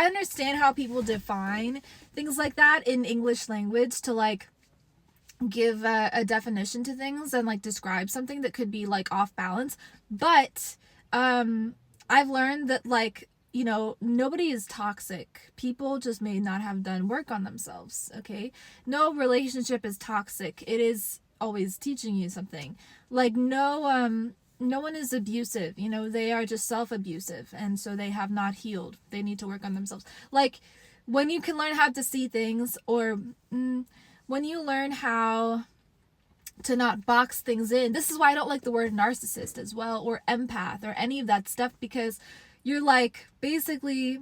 understand how people define things like that in English language to like give a definition to things and like describe something that could be like off balance. But I've learned that like, you know, nobody is toxic. People just may not have done work on themselves. Okay, no relationship is toxic. It is always teaching you something. Like no one is abusive, you know, they are just self-abusive, and so they have not healed. They need to work on themselves. Like when you can learn how to see things, or when you learn how to not box things in. This is why I don't like the word narcissist as well, or empath, or any of that stuff, because you're like basically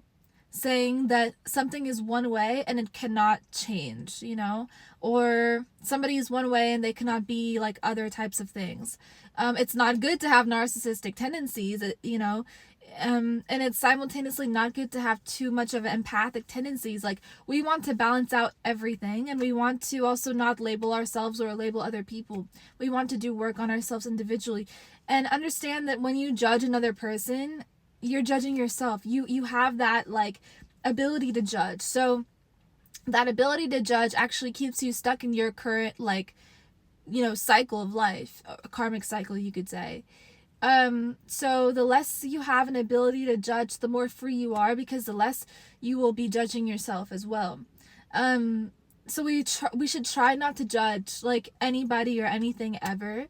saying that something is one way and it cannot change, you know, or somebody is one way and they cannot be like other types of things. It's not good to have narcissistic tendencies, you know, and it's simultaneously not good to have too much of empathic tendencies. Like, we want to balance out everything, and we want to also not label ourselves or label other people. We want to do work on ourselves individually, and understand that when you judge another person, you're judging yourself. You have that like ability to judge. So that ability to judge actually keeps you stuck in your current, like, you know, cycle of life, a karmic cycle, you could say. So the less you have an ability to judge, the more free you are, because the less you will be judging yourself as well. So we should try not to judge like anybody or anything ever.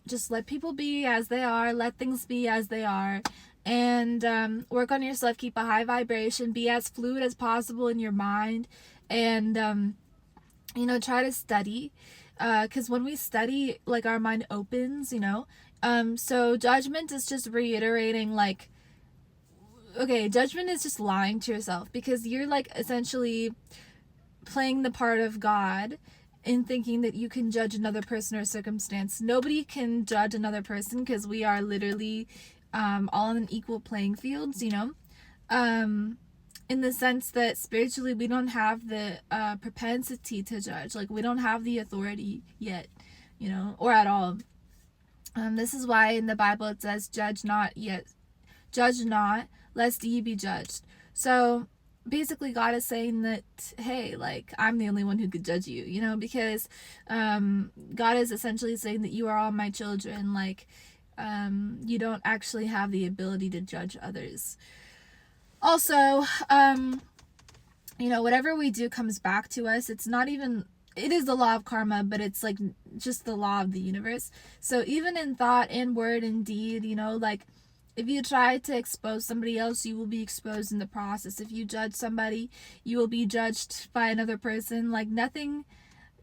Just let people be as they are, let things be as they are, and work on yourself. Keep a high vibration, be as fluid as possible in your mind, and you know, try to study, because when we study, like, our mind opens, you know. So judgment is just reiterating, like, okay, judgment is just lying to yourself, because you're like essentially playing the part of God in thinking that you can judge another person or circumstance. Nobody can judge another person, because we are literally all on an equal playing fields, you know. In the sense that spiritually we don't have the propensity to judge. Like, we don't have the authority yet, you know, or at all. This is why in the Bible it says, judge not, lest ye be judged. So basically God is saying that, hey, like, I'm the only one who could judge you, you know, because God is essentially saying that you are all my children. Like, you don't actually have the ability to judge others. Also, you know, whatever we do comes back to us. It's not even, it is the law of karma, but it's like just the law of the universe. So even in thought and word and deed, you know, like, if you try to expose somebody else, you will be exposed in the process. If you judge somebody, you will be judged by another person. Like, nothing,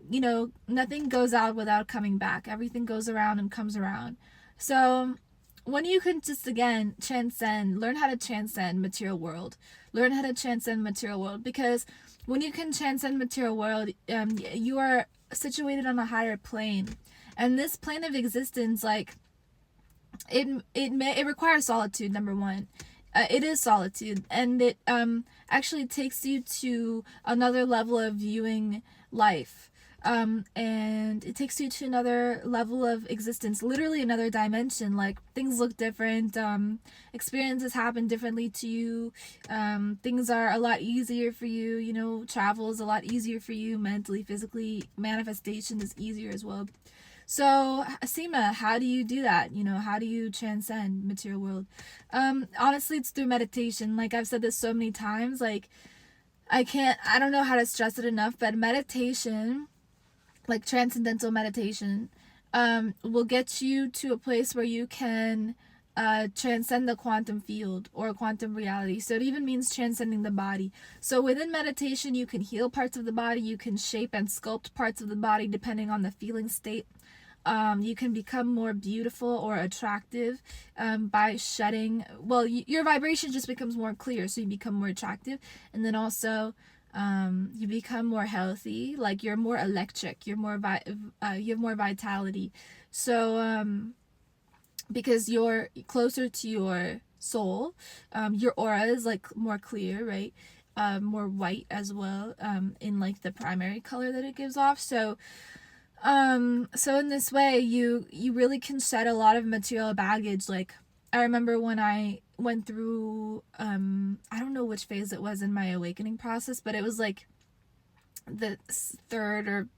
you know, nothing goes out without coming back. Everything goes around and comes around. So when you can just, again, transcend, learn how to transcend material world. Learn how to transcend material world, because when you can transcend material world, you are situated on a higher plane. And this plane of existence, like, it requires solitude, number one. It is solitude, and it actually takes you to another level of viewing life. And it takes you to another level of existence, literally another dimension. Like, things look different, experiences happen differently to you, things are a lot easier for you, you know, travel is a lot easier for you, mentally, physically, manifestation is easier as well. So, Seema, how do you do that? You know, how do you transcend material world? Honestly, it's through meditation. Like, I've said this so many times, like, I don't know how to stress it enough, but meditation, like transcendental meditation, will get you to a place where you can transcend the quantum field or quantum reality. So it even means transcending the body. So within meditation, you can heal parts of the body, you can shape and sculpt parts of the body depending on the feeling state. You can become more beautiful or attractive by shedding, well, your vibration just becomes more clear, so you become more attractive. And then also you become more healthy, like, you're more electric, you're more you have more vitality. So because you're closer to your soul, your aura is like more clear, right? More white as well, in like the primary color that it gives off. So in this way, you really can shed a lot of material baggage. Like, I remember when I went through, I don't know which phase it was in my awakening process, but it was like the third or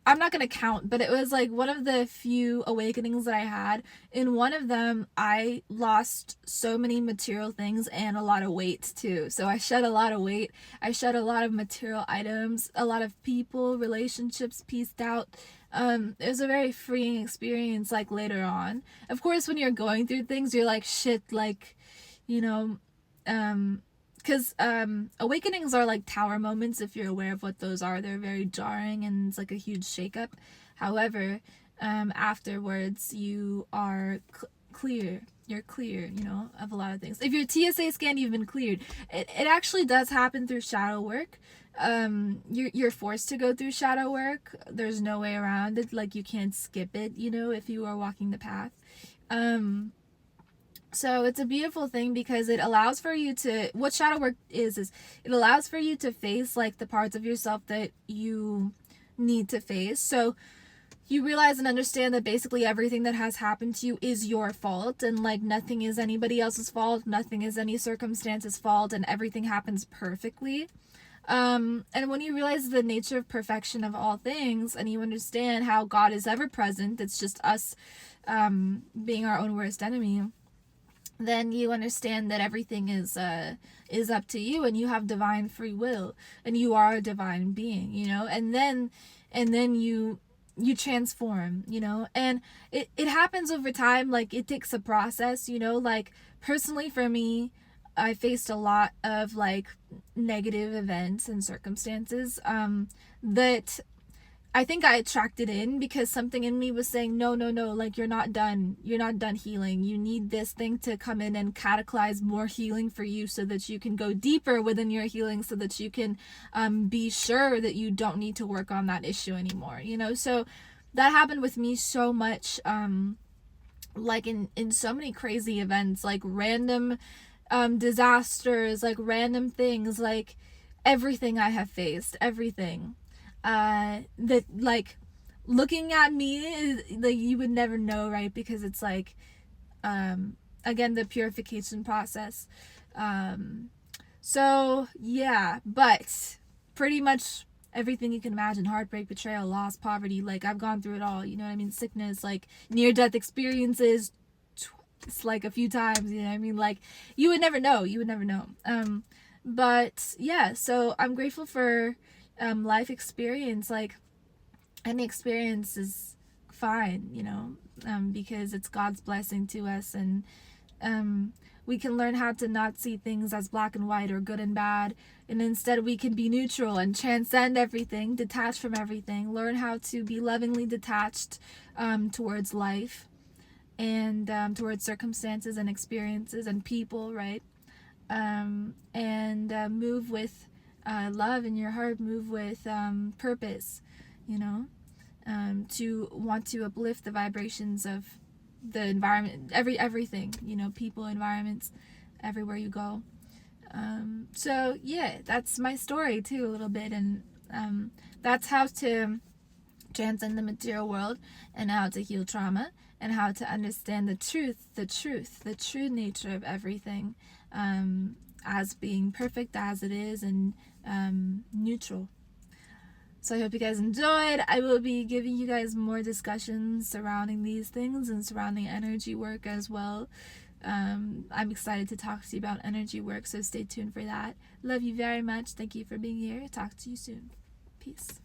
I'm not going to count, but it was like one of the few awakenings that I had. In one of them, I lost so many material things and a lot of weight too. So I shed a lot of weight. I shed a lot of material items, a lot of people, relationships pieced out. It was a very freeing experience, like later on. Of course, when you're going through things, you're like, shit, like, you know, because awakenings are like tower moments. If you're aware of what those are, they're very jarring and it's like a huge shakeup. However, afterwards you are clear. You're clear, you know, of a lot of things. If you're TSA scan, you've been cleared. It actually does happen through shadow work. You're forced to go through shadow work. There's no way around it. Like, you can't skip it, you know, if you are walking the path. So it's a beautiful thing because it allows for you to, what shadow work is it allows for you to face like the parts of yourself that you need to face. So you realize and understand that basically everything that has happened to you is your fault, and like nothing is anybody else's fault, nothing is any circumstance's fault, and everything happens perfectly. And when you realize the nature of perfection of all things, and you understand how God is ever present, it's just us being our own worst enemy, then you understand that everything is up to you, and you have divine free will, and you are a divine being, you know. And then you transform, you know. And it happens over time. Like, it takes a process, you know. Like, personally for me, I faced a lot of like negative events and circumstances that I think I attracted in, because something in me was saying, no, like, you're not done healing. You need this thing to come in and catalyze more healing for you, so that you can go deeper within your healing, so that you can be sure that you don't need to work on that issue anymore, you know. So that happened with me so much, like in so many crazy events, like random disasters, like random things, like everything I have faced, everything. That, like, looking at me is, like, you would never know, right? Because it's like, again, the purification process. So yeah, but pretty much everything you can imagine: heartbreak, betrayal, loss, poverty. Like, I've gone through it all, you know what I mean? Sickness, like near-death experiences, it's like a few times, you know what I mean? Like, you would never know. But yeah, so I'm grateful for life experience. Like, any experience is fine, you know, because it's God's blessing to us, and we can learn how to not see things as black and white or good and bad, and instead we can be neutral and transcend everything, detach from everything, learn how to be lovingly detached towards life, and towards circumstances and experiences and people, right? And move with love in your heart, move with purpose, you know, to want to uplift the vibrations of the environment, everything, you know, people, environments, everywhere you go. So yeah, that's my story too, a little bit, and that's how to transcend the material world, and how to heal trauma, and how to understand the true nature of everything, as being perfect as it is, and neutral. So I hope you guys enjoyed. I will be giving you guys more discussions surrounding these things and surrounding energy work as well. I'm excited to talk to you about energy work, so stay tuned for that. Love you very much. Thank you for being here. Talk to you soon. Peace.